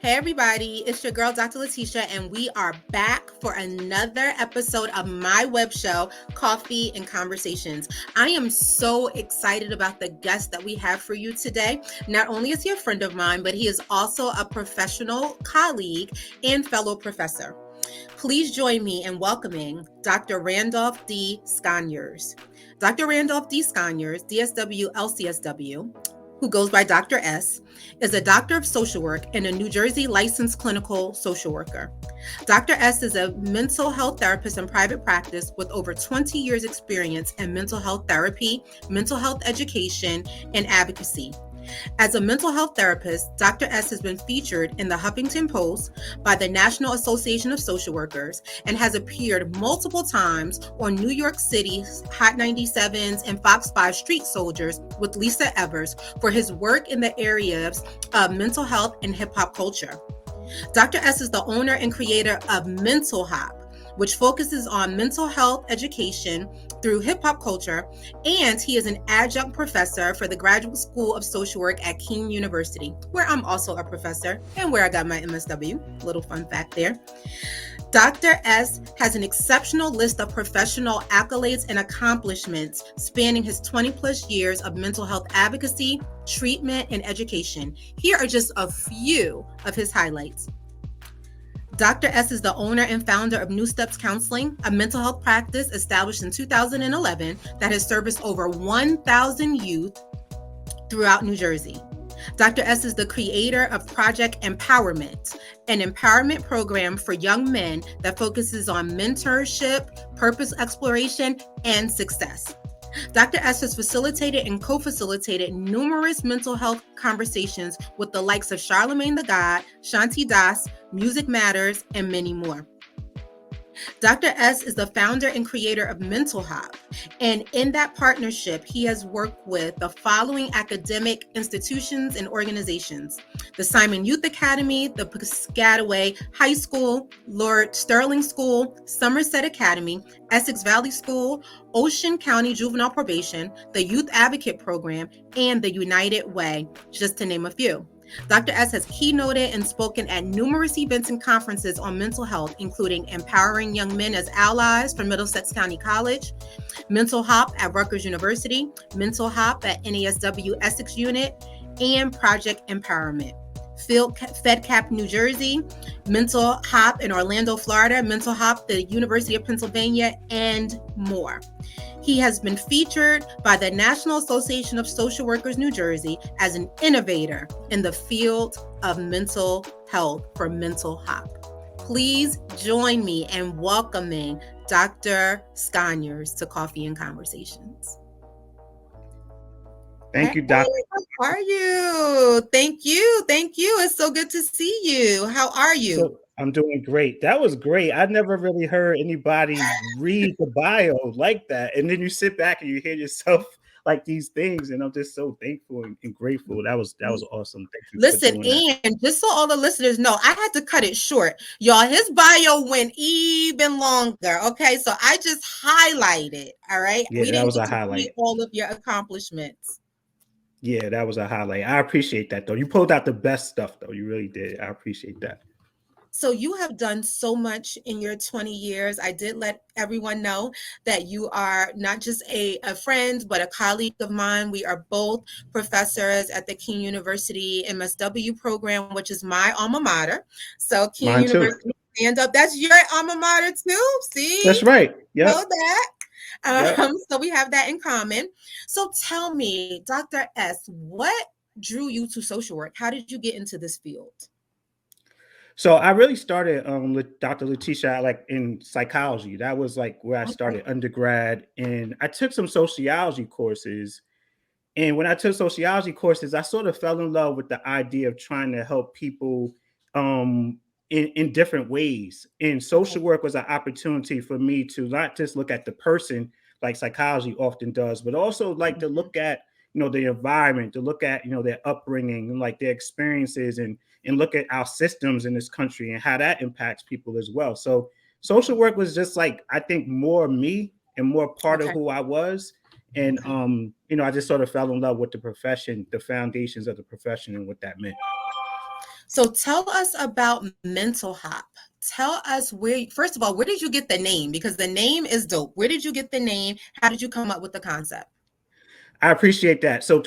Hey everybody, it's your girl Dr. Letitia, and we are back for another episode of my web show, Coffee and Conversations. I am so excited about the guest that we have for you today. Not only is he a friend of mine, but he is also a professional colleague and fellow professor. Please join me in welcoming Dr. Randolph D. Sconiers. Dr. Randolph D. Sconiers, DSW, LCSW, who goes by Dr. S, is a doctor of social work and a New Jersey licensed clinical social worker. Dr. S is a mental health therapist in private practice with over 20 years experience in mental health therapy, mental health education, and advocacy. As a mental health therapist, Dr. S has been featured in the Huffington Post by the National Association of Social Workers and has appeared multiple times on New York City's Hot 97s and Fox 5 Street Soldiers with Lisa Evers for his work in the areas of mental health and hip hop culture. Dr. S is the owner and creator of Mental Hop, which focuses on mental health education through hip hop culture, and he is an adjunct professor for the Graduate School of Social Work at Kean University, where I'm also a professor and where I got my MSW. Little fun fact there. Dr. S has an exceptional list of professional accolades and accomplishments spanning his 20 plus years of mental health advocacy, treatment, and education. Here are just a few of his highlights. Dr. S is the owner and founder of New Steps Counseling, a mental health practice established in 2011 that has serviced over 1,000 youth throughout New Jersey. Dr. S is the creator of Project Empowerment, an empowerment program for young men that focuses on mentorship, purpose exploration, and success. Dr. S has facilitated and co-facilitated numerous mental health conversations with the likes of Charlemagne the God, Shanti Das, Music Matters, and many more. Dr. S is the founder and creator of Mental Hop, and in that partnership, he has worked with the following academic institutions and organizations: the Simon Youth Academy, the Piscataway High School, Lord Sterling School, Somerset Academy, Essex Valley School, Ocean County Juvenile Probation, the Youth Advocate Program, and the United Way, just to name a few. Dr. S has keynoted and spoken at numerous events and conferences on mental health, including Empowering Young Men as Allies from Middlesex County College, Mental Hop at Rutgers University, Mental Hop at NASW Essex Unit, and Project Empowerment. FedCap, New Jersey, Mental Hop in Orlando, Florida, Mental Hop, the University of Pennsylvania, and more. He has been featured by the National Association of Social Workers, New Jersey, as an innovator in the field of mental health for Mental Hop. Please join me in welcoming Dr. Sconiers to Coffee and Conversations. Thank you, Dr. How are you? Thank you. It's so good to see you. How are you? So, I'm doing great. That was great. I never really heard anybody read the bio like that. And then you sit back and you hear yourself like these things. And I'm just so thankful and grateful. That was awesome. Thank you. Listen, and just so all the listeners know, I had to cut it short. Y'all, his bio went even longer. Okay. So I just highlighted. All right. Yeah, that was a highlight. All of your accomplishments. Yeah, that was a highlight. I appreciate that, though. You pulled out the best stuff, though. You really did. I appreciate that. So you have done so much in your 20 years. I did let everyone know that you are not just a friend, but a colleague of mine. We are both professors at the Kean University MSW program, which is my alma mater. So Kean University, stand up. That's your alma mater too. See? That's right. Yeah. Know that. So we have that in common. So tell me, Dr. S, what drew you to social work? How did you get into this field? So I really started with Dr. Letitia like in psychology. That was like where I started undergrad, and I took some sociology courses. And when I took sociology courses, I sort of fell in love with the idea of trying to help people in different ways. And social work was an opportunity for me to not just look at the person like psychology often does, but also like to look at, the environment, to look at, their upbringing and like their experiences and look at our systems in this country and how that impacts people as well. So social work was just like, I think more me and more part of who I was. And, I just sort of fell in love with the profession, the foundations of the profession and what that meant. So tell us about Mental Hop. Tell us where, first of all, where did you get the name? Because the name is dope. Where did you get the name? How did you come up with the concept? I appreciate that. So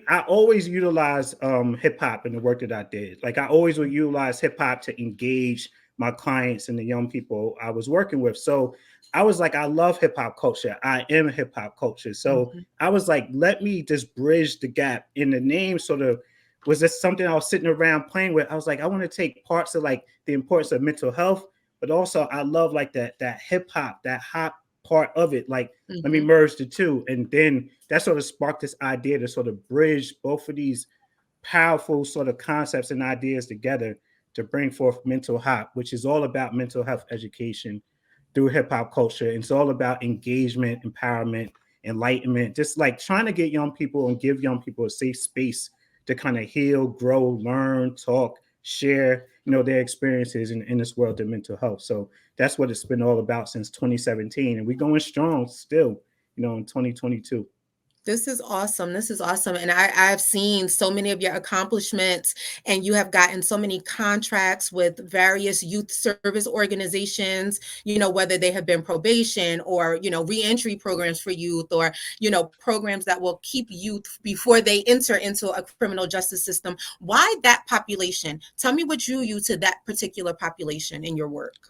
I always utilize hip hop in the work that I did. Like I always would utilize hip hop to engage my clients and the young people I was working with. So I was like, I love hip hop culture. I am hip hop culture. So Mhm. I was like, let me just bridge the gap. In the name sort of was just something I was sitting around playing with. I was like, I want to take parts of like the importance of mental health, but also I love like that hip hop, that hop part of it. Like let me Mhm. merge the two. And then that sort of sparked this idea to sort of bridge both of these powerful sort of concepts and ideas together to bring forth mental hop, which is all about mental health education through hip hop culture. It's all about engagement, empowerment, enlightenment, just like trying to get young people and give young people a safe space to kind of heal, grow, learn, talk, share, their experiences in this world of mental health. So that's what it's been all about since 2017. And we're going strong still, in 2022. This is awesome. This is awesome. And I've seen so many of your accomplishments, and you have gotten so many contracts with various youth service organizations, whether they have been probation or, reentry programs for youth, or, programs that will keep youth before they enter into a criminal justice system. Why that population? Tell me what drew you to that particular population in your work.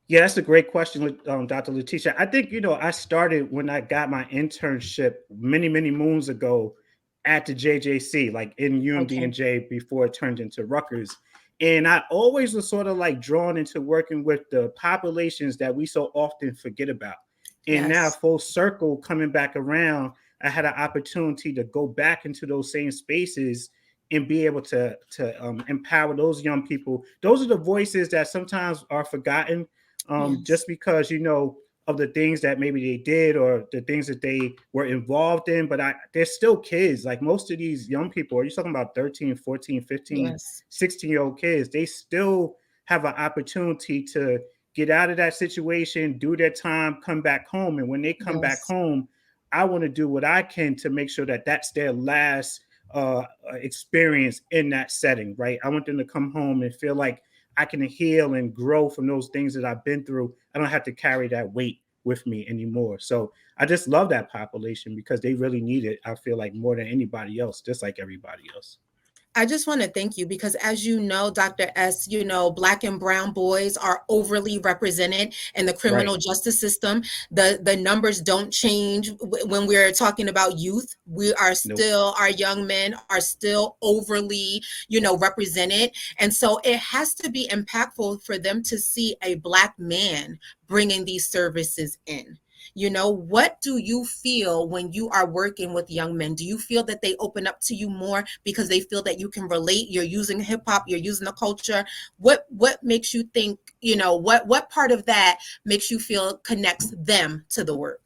Yeah, that's a great question with Dr. Letitia. I think, I started when I got my internship many, many moons ago at the JJC, like in Okay. UMD&J before it turned into Rutgers. And I always was sort of like drawn into working with the populations that we so often forget about. And now, Yes. full circle coming back around, I had an opportunity to go back into those same spaces and be able to empower those young people. Those are the voices that sometimes are forgotten Yes. just because of the things that maybe they did or the things that they were involved in, but they're still kids. Like most of these young people, are you talking about 13, 14, 15, Yes. 16-year-old kids? They still have an opportunity to get out of that situation, do their time, come back home. And when they come back Yes. home, I want to do what I can to make sure that that's their last experience in that setting, right? I want them to come home and feel like I can heal and grow from those things that I've been through. I don't have to carry that weight with me anymore. So I just love that population because they really need it. I feel like more than anybody else, just like everybody else. I just want to thank you because, as you know, Dr. S, Black and brown boys are overly represented in the Right. criminal justice system. The numbers don't change when we're talking about youth. We are Nope. still, our young men are still overly, represented. And so it has to be impactful for them to see a Black man bringing these services in. What do you feel when you are working with young men? Do you feel that they open up to you more because they feel that you can relate? You're using hip hop, you're using the culture. What makes you think, what part of that makes you feel connects them to the work?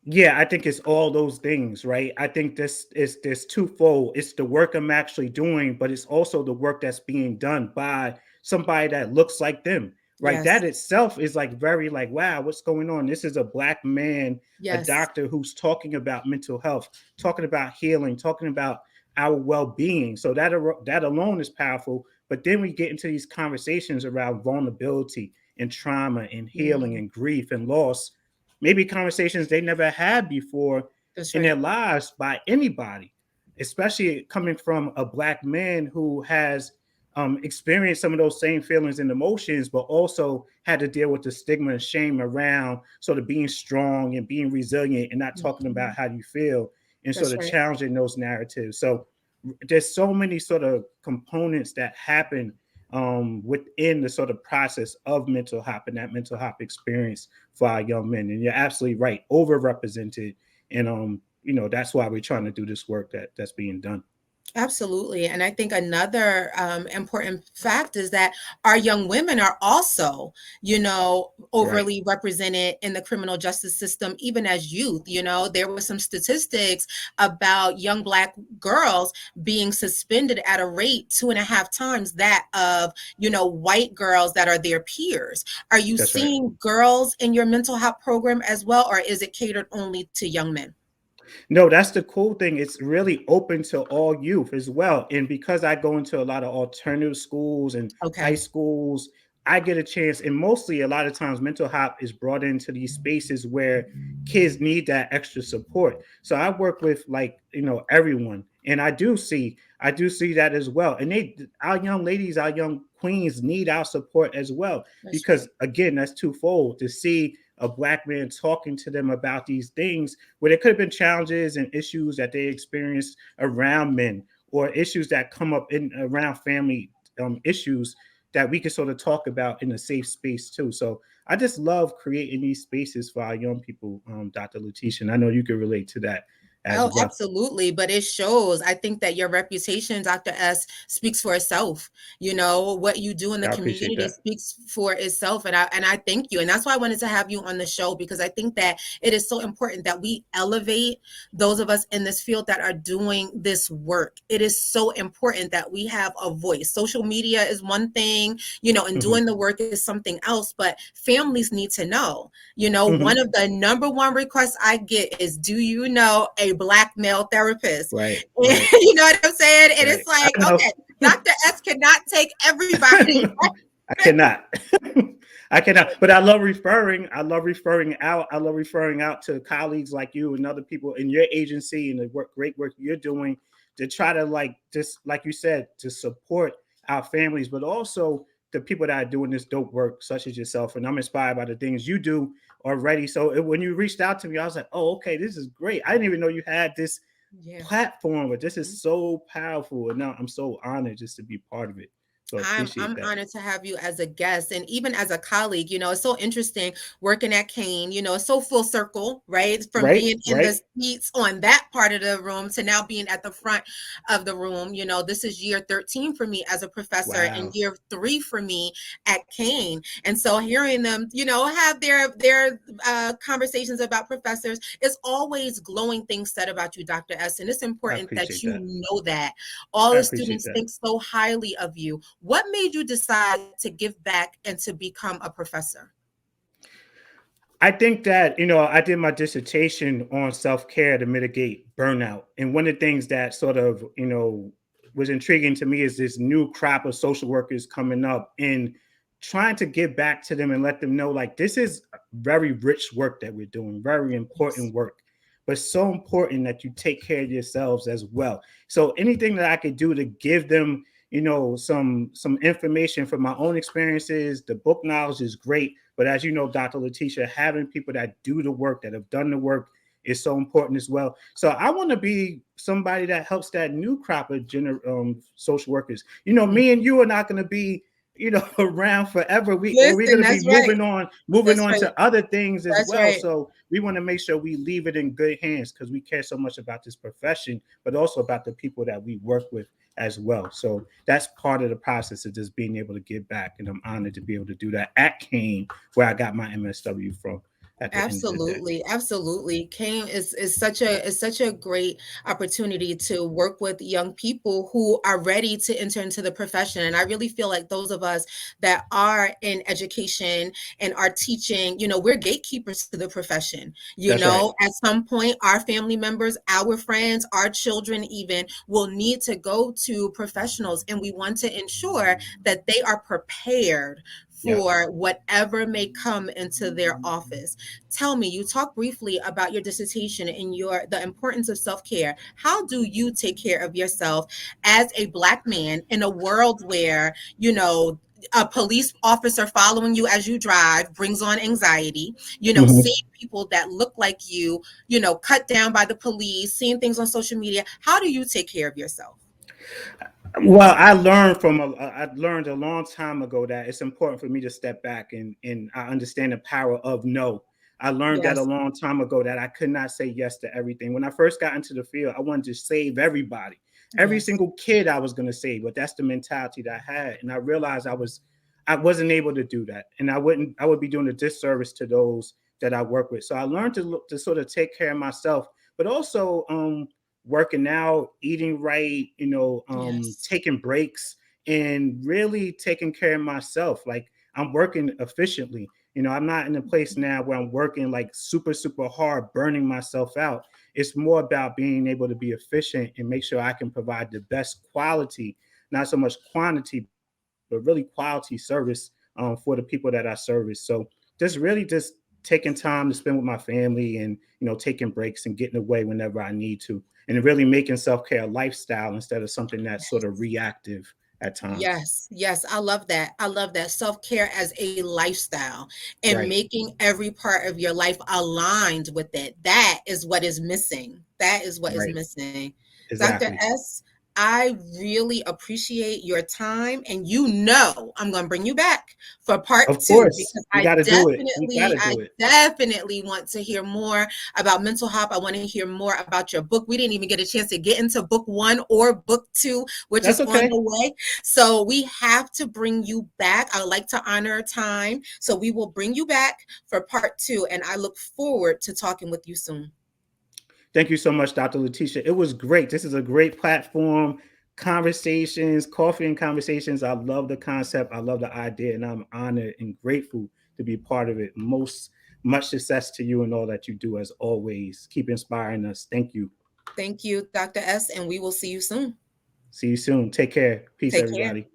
Yeah, I think it's all those things, right? I think this twofold. It's the work I'm actually doing, but it's also the work that's being done by somebody that looks like them, right? Yes. That itself is like very like, wow, what's going on? This is a Black man, a Yes. doctor who's talking about mental health, talking about healing, talking about our well-being. So that alone is powerful. But then we get into these conversations around vulnerability and trauma and healing Mhm. and grief and loss, maybe conversations they never had before That's in their right. lives by anybody, especially coming from a Black man who has experienced some of those same feelings and emotions, but also had to deal with the stigma and shame around sort of being strong and being resilient and not talking about Mhm. how you feel and sort That's of right. challenging those narratives. So there's so many sort of components that happen within the sort of process of mental hop and that mental hop experience for our young men. And you're absolutely right, overrepresented. And that's why we're trying to do this work that's being done. Absolutely. And I think another important fact is that our young women are also, Right. overly represented in the criminal justice system, even as youth. There were some statistics about young Black girls being suspended at a rate 2.5 times that of, white girls that are their peers. Are you That's right. seeing girls in your mental health program as well, or is it catered only to young men? No, that's the cool thing. It's really open to all youth as well. And because I go into a lot of alternative schools and high Okay. schools, I get a chance. And mostly, a lot of times, mental health is brought into these spaces where kids need that extra support. So I work with, like, everyone, and I do see that as well. And our young ladies, our young queens need our support as well, That's because right. again, that's twofold. To see a black man talking to them about these things where there could have been challenges and issues that they experienced around men, or issues that come up in around family issues, that we can sort of talk about in a safe space too. So I just love creating these spaces for our young people, Dr. Letitia, and I know you can relate to that as Oh, well. absolutely. But it shows. I think that your reputation, Dr. S, speaks for itself. What you do in the I appreciate community that. speaks for itself. And I thank you. And that's why I wanted to have you on the show, because I think that it is so important that we elevate those of us in this field that are doing this work. It is so important that we have a voice. Social media is one thing, and Hmm. doing the work is something else, but families need to know. Hmm. One of the number one requests I get is, do you know a black male therapist? Right, right, You know what I'm saying? And right. it's I like, know. okay, Dr. S cannot take everybody. I cannot. I cannot. But I love referring. I love referring out. I love referring out to colleagues like you and other people in your agency and the great work you're doing, to try to, like, just like you said, to support our families, but also the people that are doing this dope work, such as yourself. And I'm inspired by the things you do already. So when you reached out to me, I was like, oh, okay, this is great. I didn't even know you had this Yeah. platform, but this is so powerful. And now I'm so honored just to be part of it. So I appreciate I'm that. honored to have you as a guest and even as a colleague. It's so interesting working at Kane. It's so full circle, right? From Right, being in right. the seats on that part of the room to now being at the front of the room. This is year 13 for me as a professor and Wow. year 3 for me at Kane. And so hearing them, have their conversations about professors, is always glowing things said about you, Dr. S. And it's I important that appreciate you that. know that all I the appreciate students that. think so highly of you. What made you decide to give back and to become a professor? I think that, I did my dissertation on self-care to mitigate burnout. And one of the things that sort of, was intriguing to me is this new crop of social workers coming up, and trying to give back to them and let them know, like, this is very rich work that we're doing, very Yes. important work, but so important that you take care of yourselves as well. So anything that I could do to give them, some information from my own experiences. The book knowledge is great, but as you know, Dr. Letitia, having people that do the work, that have done the work, is so important as well. So I want to be somebody that helps that new crop of social workers. Me and you are not going to be, around forever. We're Listen, going to be that's right. moving That's on right. to other things as That's well. right. So we want to make sure we leave it in good hands, because we care so much about this profession, but also about the people that we work with as well. So that's part of the process of just being able to give back. And I'm honored to be able to do that at Kane, where I got my MSW from at the end of the day. Absolutely, absolutely. Kane is such a great opportunity to work with young people who are ready to enter into the profession. And I really feel like those of us that are in education and are teaching, we're gatekeepers to the profession. That's right. At some point, our family members, our friends, our children even will need to go to professionals, and we want to ensure that they are prepared Yep. for whatever may come into their office. Tell me, you talked briefly about your dissertation and the importance of self-care. How do you take care of yourself as a black man in a world where, a police officer following you as you drive brings on anxiety, Mhm. seeing people that look like you, cut down by the police, seeing things on social media. How do you take care of yourself? Well, I learned a long time ago that it's important for me to step back, and I understand the power of no. I learned that a Yes, long time ago, that I could not say yes to everything. When I first got into the field, I wanted to save everybody, every yes, single kid I was going to save. But that's the mentality that I had, and I realized I wasn't able to do that, and I would be doing a disservice to those that I work with. So I learned to look to sort of take care of myself, but also working out, eating right, yes. taking breaks, and really taking care of myself. Like, I'm working efficiently. I'm not in a place now where I'm working like super, super hard, burning myself out. It's more about being able to be efficient and make sure I can provide the best quality, not so much quantity, but really quality service for the people that I service. So just really just taking time to spend with my family, and taking breaks and getting away whenever I need to, and really making self-care a lifestyle instead of something that's sort of reactive at times. Yes, yes, I love that. I love that self-care as a lifestyle and Right, making every part of your life aligned with it. That is what is missing. That is what is right, missing. Dr. exactly. S, I really appreciate your time, and I'm going to bring you back for part Of 2 course, because we got to do it. We got to I do it. definitely want to hear more about mental health. I want to hear more about your book. We didn't even get a chance to get into book 1 or book 2, which is That's on okay. the way. So we have to bring you back. I would like to honor our time. So we will bring you back for part 2. And I look forward to talking with you soon. Thank you so much, Dr. Letitia. It was great. This is a great platform. Conversations, coffee and conversations. I love the concept. I love the idea, and I'm honored and grateful to be part of it. Much success to you and all that you do, as always. Keep inspiring us. Thank you. Thank you, Dr. S. And we will see you soon. See you soon. Take care. Peace, Take care. everybody.